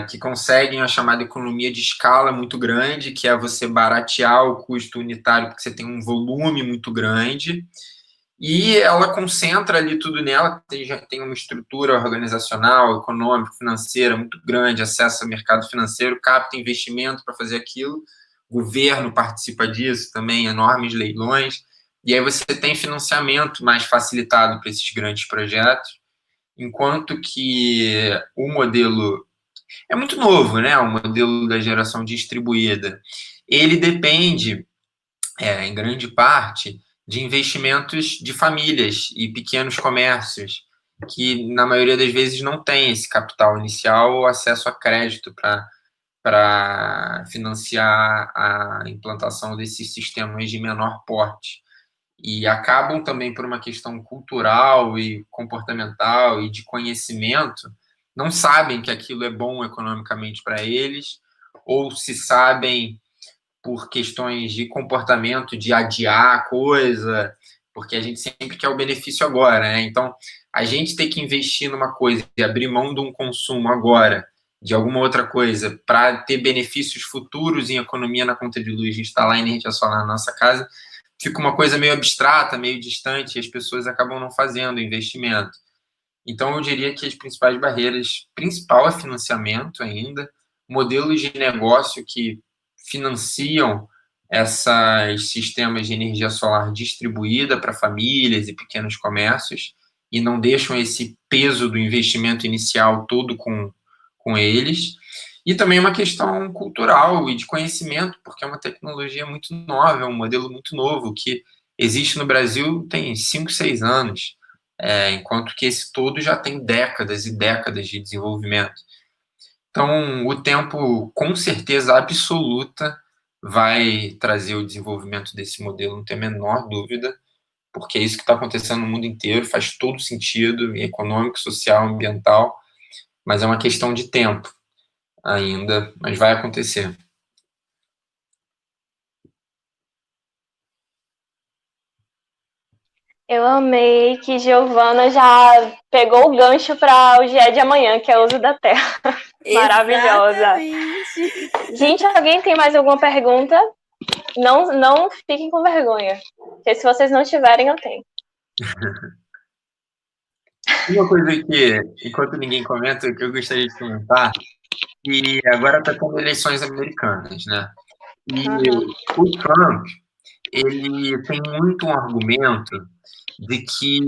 que conseguem a chamada economia de escala muito grande, que é você baratear o custo unitário porque você tem um volume muito grande, e ela concentra ali tudo nela, já tem uma estrutura organizacional, econômica, financeira muito grande, acesso ao mercado financeiro, capta investimento para fazer aquilo, o governo participa disso também, enormes leilões, e aí você tem financiamento mais facilitado para esses grandes projetos, enquanto que o modelo é muito novo, né? O modelo da geração distribuída, ele depende, em grande parte, de investimentos de famílias e pequenos comércios, que na maioria das vezes não tem esse capital inicial ou acesso a crédito para financiar a implantação desses sistemas de menor porte. E acabam também, por uma questão cultural e comportamental e de conhecimento, não sabem que aquilo é bom economicamente para eles, ou se sabem por questões de comportamento, de adiar a coisa, porque a gente sempre quer o benefício agora, né? Então, a gente ter que investir numa coisa e abrir mão de um consumo agora, de alguma outra coisa, para ter benefícios futuros em economia na conta de luz, instalar energia solar na nossa casa, fica uma coisa meio abstrata, meio distante, e as pessoas acabam não fazendo investimento. Então, eu diria que as principais barreiras, principal é financiamento ainda, modelos de negócio que financiam esses sistemas de energia solar distribuída para famílias e pequenos comércios e não deixam esse peso do investimento inicial todo com eles. E também uma questão cultural e de conhecimento, porque é uma tecnologia muito nova, é um modelo muito novo, que existe no Brasil tem 5, 6 anos, enquanto que esse todo já tem décadas e décadas de desenvolvimento. Então, o tempo, com certeza absoluta, vai trazer o desenvolvimento desse modelo, não tem a menor dúvida, porque é isso que está acontecendo no mundo inteiro, faz todo sentido, econômico, social, ambiental, mas é uma questão de tempo ainda, mas vai acontecer. Eu amei que Giovana já pegou o gancho para o GE de amanhã, que é o uso da terra. Maravilhosa. Exatamente. Gente, alguém tem mais alguma pergunta? Não fiquem com vergonha. Porque se vocês não tiverem, eu tenho. Uma coisa que, enquanto ninguém comenta, que eu gostaria de comentar, e agora está tendo eleições americanas, né? E Uhum. o Trump, ele tem muito um argumento de que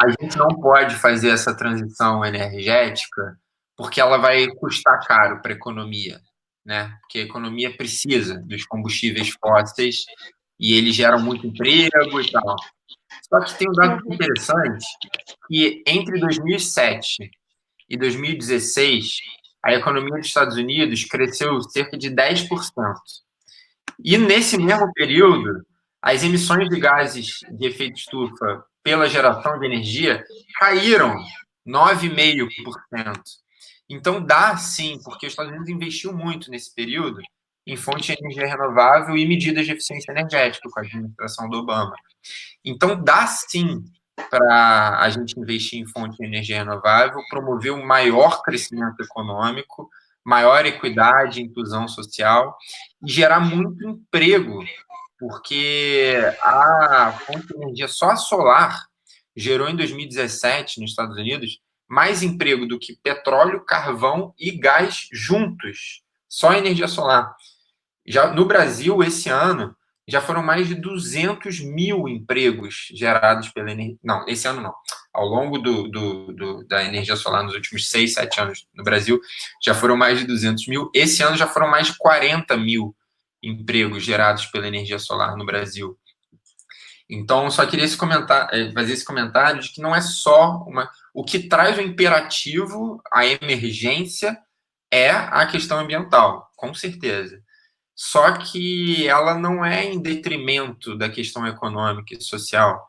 a gente não pode fazer essa transição energética porque ela vai custar caro para a economia, né? Porque a economia precisa dos combustíveis fósseis e eles geram muito emprego e tal. Só que tem um dado interessante que entre 2007 e 2016, a economia dos Estados Unidos cresceu cerca de 10%. E nesse mesmo período, as emissões de gases de efeito estufa pela geração de energia caíram 9,5%. Então dá sim, porque os Estados Unidos investiu muito nesse período em fonte de energia renovável e medidas de eficiência energética com a administração do Obama. Então dá sim para a gente investir em fonte de energia renovável, promover um maior crescimento econômico, maior equidade e inclusão social e gerar muito emprego, porque a fonte de energia só a solar gerou em 2017 nos Estados Unidos mais emprego do que petróleo, carvão e gás juntos, só a energia solar. Já no Brasil, esse ano, já foram mais de 200 mil empregos gerados pela energia. Não, esse ano não. Ao longo da energia solar, nos últimos 6, 7 anos no Brasil, já foram mais de 200 mil. Esse ano já foram mais de 40 mil empregos gerados pela energia solar no Brasil. Então, só queria fazer esse comentário de que não é só uma. O que traz o imperativo, a emergência, é a questão ambiental, com certeza. Só que ela não é em detrimento da questão econômica e social.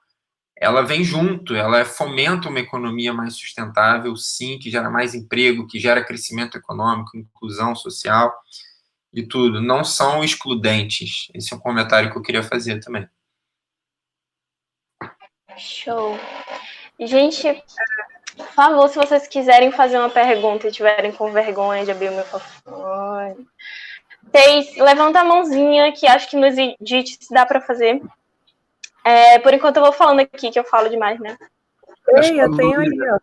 Ela vem junto, ela fomenta uma economia mais sustentável, sim, que gera mais emprego, que gera crescimento econômico, inclusão social e tudo. Não são excludentes. Esse é um comentário que eu queria fazer também. Show. Gente, por favor, se vocês quiserem fazer uma pergunta e tiverem com vergonha de abrir o microfone, levanta a mãozinha, que acho que nos edits dá para fazer. Por enquanto eu vou falando aqui, que eu falo demais, né? Ei, eu tenho aí, ó.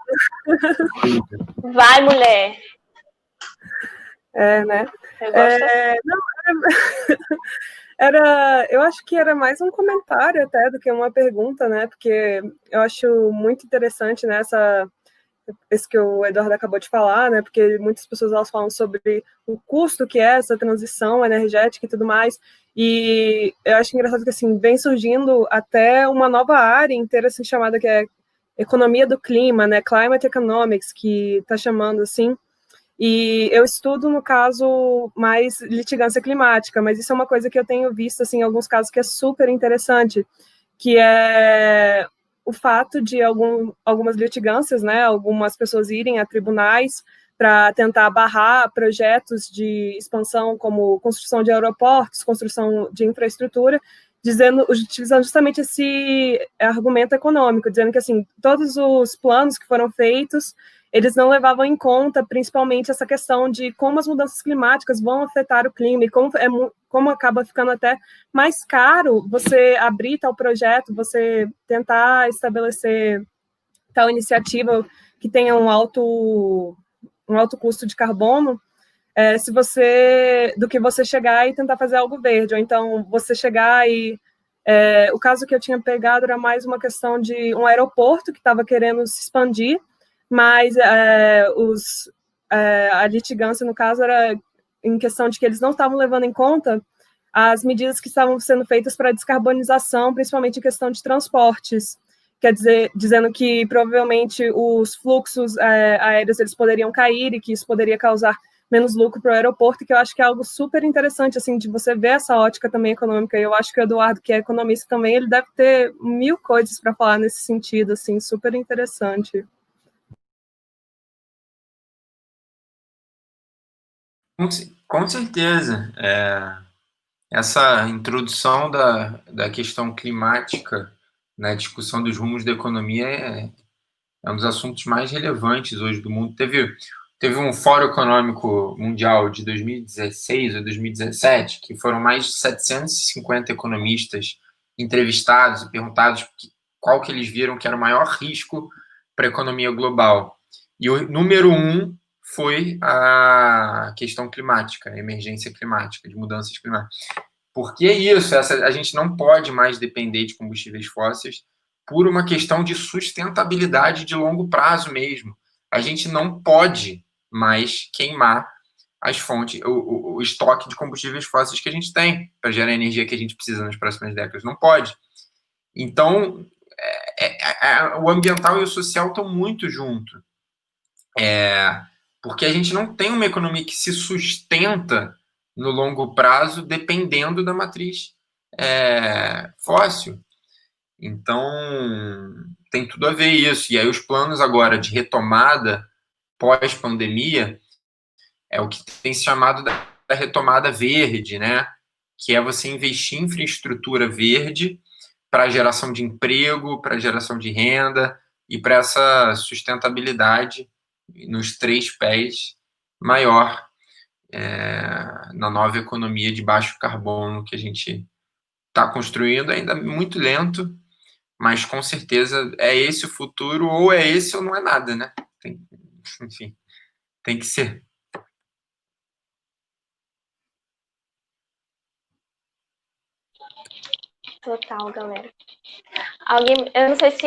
Vai, mulher. Né? Eu gosto Eu acho que era mais um comentário até do que uma pergunta, né? Porque eu acho muito interessante, né, esse que o Eduardo acabou de falar, né? Porque muitas pessoas elas falam sobre o custo que é essa transição energética e tudo mais. E eu acho engraçado que assim vem surgindo até uma nova área inteira assim chamada que é economia do clima, né? Climate Economics, que está chamando assim. E eu estudo, no caso, mais litigância climática, mas isso é uma coisa que eu tenho visto, assim, em alguns casos que é super interessante, que é o fato de algumas litigâncias, né, algumas pessoas irem a tribunais para tentar barrar projetos de expansão como construção de aeroportos, construção de infraestrutura, utilizando justamente esse argumento econômico, dizendo que, assim, todos os planos que foram feitos eles não levavam em conta, principalmente, essa questão de como as mudanças climáticas vão afetar o clima e como acaba ficando até mais caro você abrir tal projeto, você tentar estabelecer tal iniciativa que tenha um alto custo de carbono, do que você chegar e tentar fazer algo verde, ou então você chegar e o caso que eu tinha pegado era mais uma questão de um aeroporto que estava querendo se expandir, mas a litigância, no caso, era em questão de que eles não estavam levando em conta as medidas que estavam sendo feitas para a descarbonização, principalmente em questão de transportes. Quer dizer, dizendo que provavelmente os fluxos aéreos eles poderiam cair e que isso poderia causar menos lucro para o aeroporto, que eu acho que é algo super interessante, assim, de você ver essa ótica também econômica. E eu acho que o Eduardo, que é economista também, ele deve ter 1000 coisas para falar nesse sentido, assim, super interessante. Com certeza. Essa introdução da questão climática na discussão dos rumos da economia é um dos assuntos mais relevantes hoje do mundo. Teve um Fórum Econômico Mundial de 2016 ou 2017, que foram mais de 750 economistas entrevistados e perguntados qual que eles viram que era o maior risco para a economia global. E o número 1 foi a questão climática, a emergência climática, de mudanças climáticas. Por que isso? A gente não pode mais depender de combustíveis fósseis por uma questão de sustentabilidade de longo prazo mesmo. A gente não pode mais queimar as fontes, o estoque de combustíveis fósseis que a gente tem para gerar a energia que a gente precisa nas próximas décadas. Não pode. Então, o ambiental e o social estão muito juntos. Porque a gente não tem uma economia que se sustenta no longo prazo dependendo da matriz fóssil. Então, tem tudo a ver isso. E aí os planos agora de retomada pós-pandemia é o que tem se chamado da retomada verde, né? Que é você investir em infraestrutura verde para geração de emprego, para geração de renda e para essa sustentabilidade nos 3 pés maior na nova economia de baixo carbono que a gente está construindo, ainda muito lento, mas com certeza é esse o futuro, ou é esse ou não é nada, né? Enfim, tem que ser. Total, galera. Eu não sei se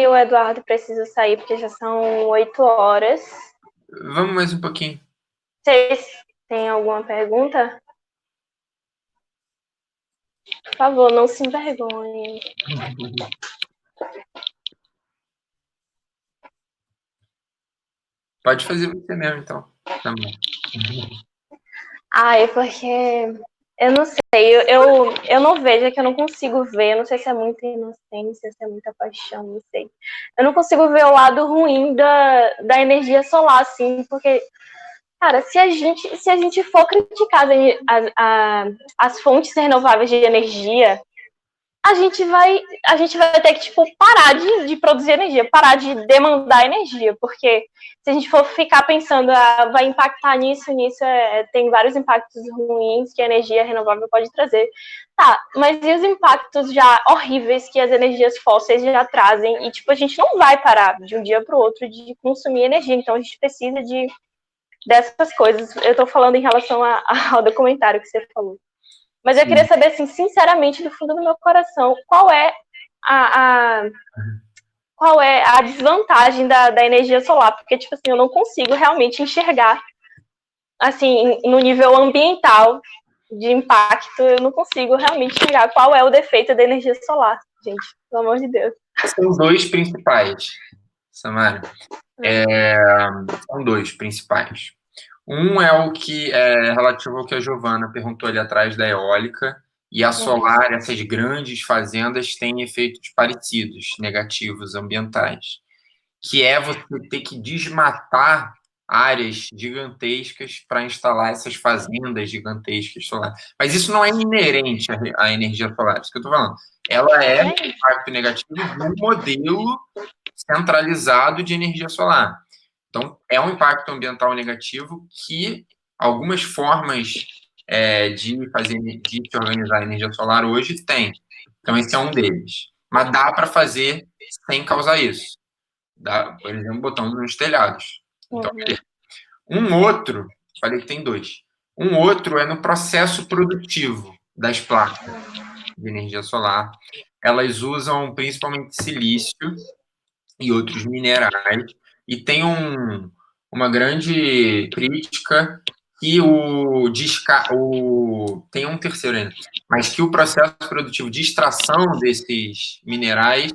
o Eduardo precisa sair, porque já são 8 horas. Vamos mais um pouquinho. Vocês têm alguma pergunta? Por favor, não se envergonhem. Pode fazer você mesmo, então. Tá bom. É porque eu não sei, eu não vejo, é que eu não consigo ver, eu não sei se é muita inocência, se é muita paixão, não sei. Eu não consigo ver o lado ruim da energia solar, assim, porque, cara, se a gente for criticar as fontes renováveis de energia, a gente vai ter que, tipo, parar de produzir energia, parar de demandar energia, porque se a gente for ficar pensando, vai impactar nisso, tem vários impactos ruins que a energia renovável pode trazer. Tá, mas e os impactos já horríveis que as energias fósseis já trazem? E, tipo, a gente não vai parar de um dia para o outro de consumir energia, então a gente precisa dessas coisas. Eu tô falando em relação ao documentário que você falou. Mas eu queria saber, assim, sinceramente, do fundo do meu coração, qual é a desvantagem da energia solar? Porque, tipo assim, eu não consigo realmente enxergar, assim, no nível ambiental de impacto, eu não consigo realmente enxergar qual é o defeito da energia solar, gente, pelo amor de Deus. São 2 principais, Samara. São 2 principais. Um é o que é relativo ao que a Giovana perguntou ali atrás da eólica, e a solar, essas grandes fazendas têm efeitos parecidos, negativos, ambientais, que é você ter que desmatar áreas gigantescas para instalar essas fazendas gigantescas solar. Mas isso não é inerente à energia solar, isso que eu estou falando. Ela é um impacto negativo do modelo centralizado de energia solar. Então, é um impacto ambiental negativo que algumas formas de se organizar a energia solar hoje tem. Então, esse é um deles. Mas dá para fazer sem causar isso. Dá, por exemplo, botando nos telhados. Então, um outro, falei que tem 2. Um outro é no processo produtivo das placas de energia solar. Elas usam principalmente silício e outros minerais, e tem uma grande crítica que tem um terceiro ainda, mas que o processo produtivo de extração desses minerais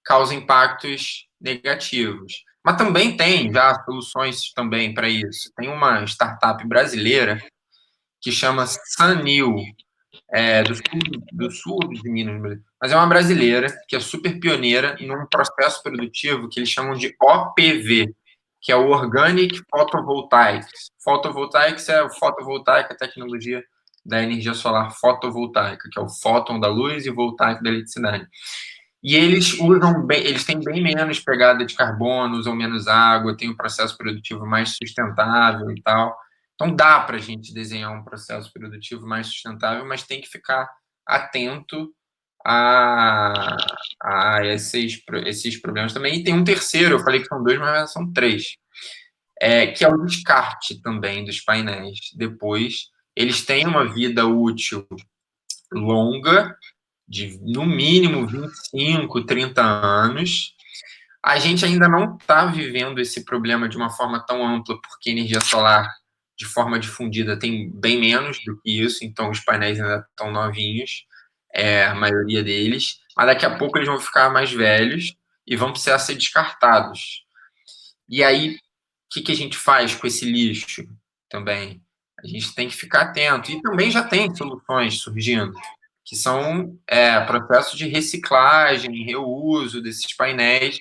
causa impactos negativos. Mas também tem já soluções também para isso. Tem uma startup brasileira que chama Sanil, do sul de Minas, mas é uma brasileira que é super pioneira num processo produtivo que eles chamam de OPV, que é o Organic Photovoltaics. Photovoltaics é fotovoltaica, a tecnologia da energia solar fotovoltaica, que é o fóton da luz e voltaico da eletricidade. E eles usam bem, eles têm bem menos pegada de carbono, usam menos água, têm um processo produtivo mais sustentável e tal. Então dá para a gente desenhar um processo produtivo mais sustentável, mas tem que ficar atento a esses problemas também. E tem um terceiro, eu falei que são dois, mas são três, que é o descarte também dos painéis. Depois, eles têm uma vida útil longa, de no mínimo 25, 30 anos. A gente ainda não está vivendo esse problema de uma forma tão ampla, porque energia solar, de forma difundida, tem bem menos do que isso, então os painéis ainda estão novinhos, a maioria deles, mas daqui a pouco eles vão ficar mais velhos e vão precisar ser descartados. E aí, o que a gente faz com esse lixo também? A gente tem que ficar atento. E também já tem soluções surgindo, que são processos de reciclagem, reuso desses painéis.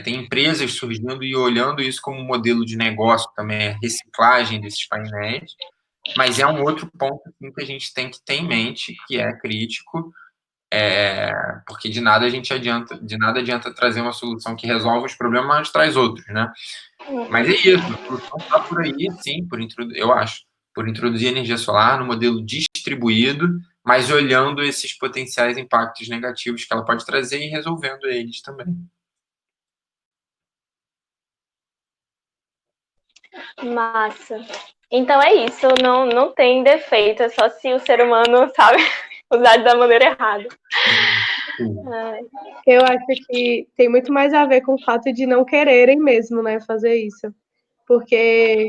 Tem empresas surgindo e olhando isso como um modelo de negócio também, a reciclagem desses painéis. Mas é um outro ponto assim, que a gente tem que ter em mente, que é crítico, porque de nada adianta trazer uma solução que resolve os problemas, mas traz outros, né? Mas é isso, a solução está por aí, sim, eu acho, por introduzir energia solar no modelo distribuído, mas olhando esses potenciais impactos negativos que ela pode trazer e resolvendo eles também. Massa. Então é isso, não tem defeito, é só se o ser humano sabe usar da maneira errada. Eu acho que tem muito mais a ver com o fato de não quererem mesmo, né, fazer isso. Porque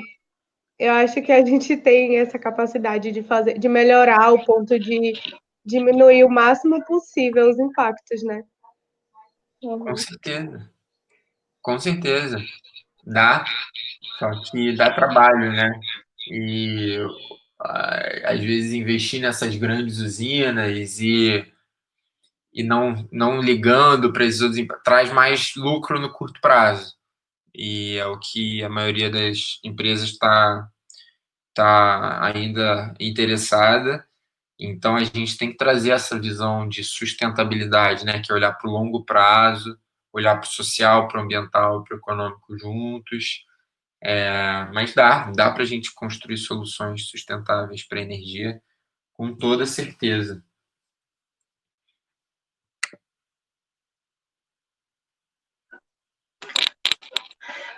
eu acho que a gente tem essa capacidade de melhorar ao ponto de diminuir o máximo possível os impactos, né? Com certeza. Com certeza. Dá, só que dá trabalho, né? E às vezes investir nessas grandes usinas e não ligando para esses outros traz mais lucro no curto prazo. E é o que a maioria das empresas tá ainda interessada. Então, a gente tem que trazer essa visão de sustentabilidade, né? Que é olhar para o longo prazo, olhar para o social, para o ambiental, para o econômico juntos. Mas dá para a gente construir soluções sustentáveis para a energia com toda certeza.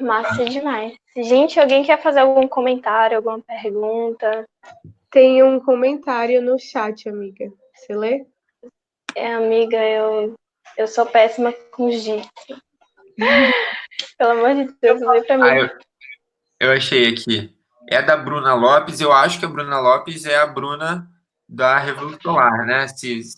Massa demais. Gente, alguém quer fazer algum comentário, alguma pergunta? Tem um comentário no chat, amiga. Você lê? Amiga, eu sou péssima com giz. Pelo amor de Deus, lê pra mim. Eu achei aqui. É da Bruna Lopes. Eu acho que a Bruna Lopes é a Bruna da Revolução Solar, né?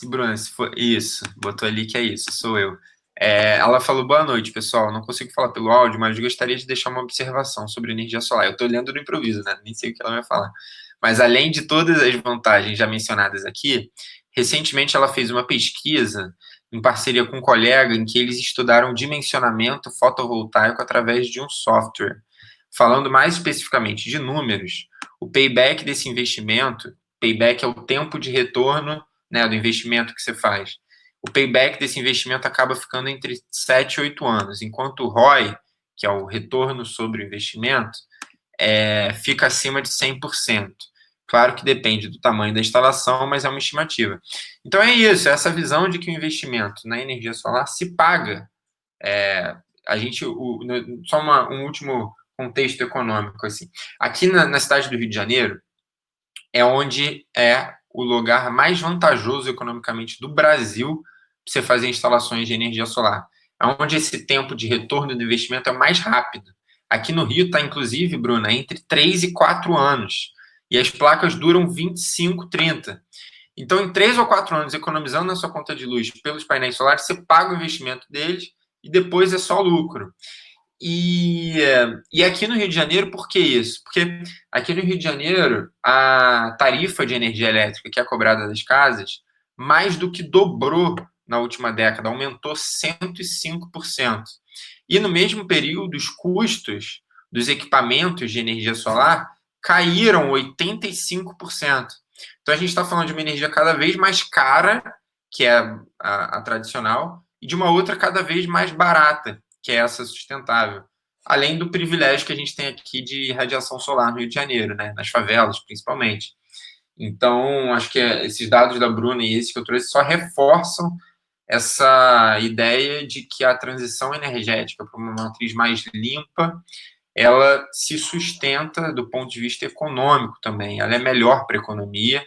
Bruna, se for isso, botou ali que é isso, sou eu. Ela falou: boa noite, pessoal. Não consigo falar pelo áudio, mas gostaria de deixar uma observação sobre energia solar. Eu estou lendo no improviso, né? Nem sei o que ela vai falar. Mas além de todas as vantagens já mencionadas aqui, recentemente ela fez uma pesquisa em parceria com um colega em que eles estudaram dimensionamento fotovoltaico através de um software. Falando mais especificamente de números, o payback desse investimento, payback é o tempo de retorno, né, do investimento que você faz. O payback desse investimento acaba ficando entre 7 e 8 anos, enquanto o ROI, que é o retorno sobre o investimento, fica acima de 100%. Claro que depende do tamanho da instalação, mas é uma estimativa. Então é isso, essa visão de que o investimento na energia solar se paga. Só um último contexto econômico, assim. Aqui na cidade do Rio de Janeiro é onde é o lugar mais vantajoso economicamente do Brasil para você fazer instalações de energia solar. É onde esse tempo de retorno do investimento é mais rápido. Aqui no Rio está, inclusive, Bruna, entre 3 e 4 anos. E as placas duram 25, 30. Então, em 3 ou 4 anos, economizando na sua conta de luz pelos painéis solares, você paga o investimento deles e depois é só lucro. E aqui no Rio de Janeiro, por que isso? Porque aqui no Rio de Janeiro, a tarifa de energia elétrica que é cobrada das casas mais do que dobrou na última década, aumentou 105%. E no mesmo período, os custos dos equipamentos de energia solar caíram 85%. Então, a gente está falando de uma energia cada vez mais cara, que é a tradicional, e de uma outra cada vez mais barata, que é essa sustentável. Além do privilégio que a gente tem aqui de radiação solar no Rio de Janeiro, né? Nas favelas, principalmente. Então, acho que esses dados da Bruna e esses que eu trouxe só reforçam essa ideia de que a transição energética para uma matriz mais limpa, ela se sustenta do ponto de vista econômico também. Ela é melhor para a economia,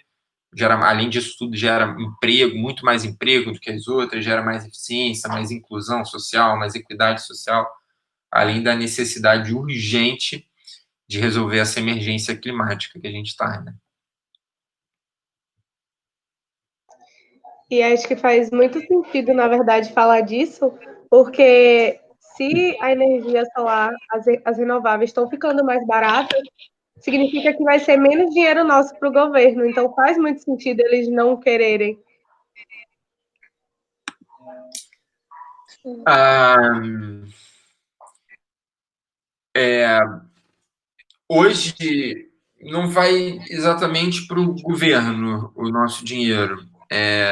além disso tudo, gera emprego, muito mais emprego do que as outras, gera mais eficiência, mais inclusão social, mais equidade social, além da necessidade urgente de resolver essa emergência climática que a gente está, né? E acho que faz muito sentido, na verdade, falar disso, porque se a energia solar, as renováveis estão ficando mais baratas, significa que vai ser menos dinheiro nosso para o governo. Então faz muito sentido eles não quererem. Hoje não vai exatamente para o governo o nosso dinheiro.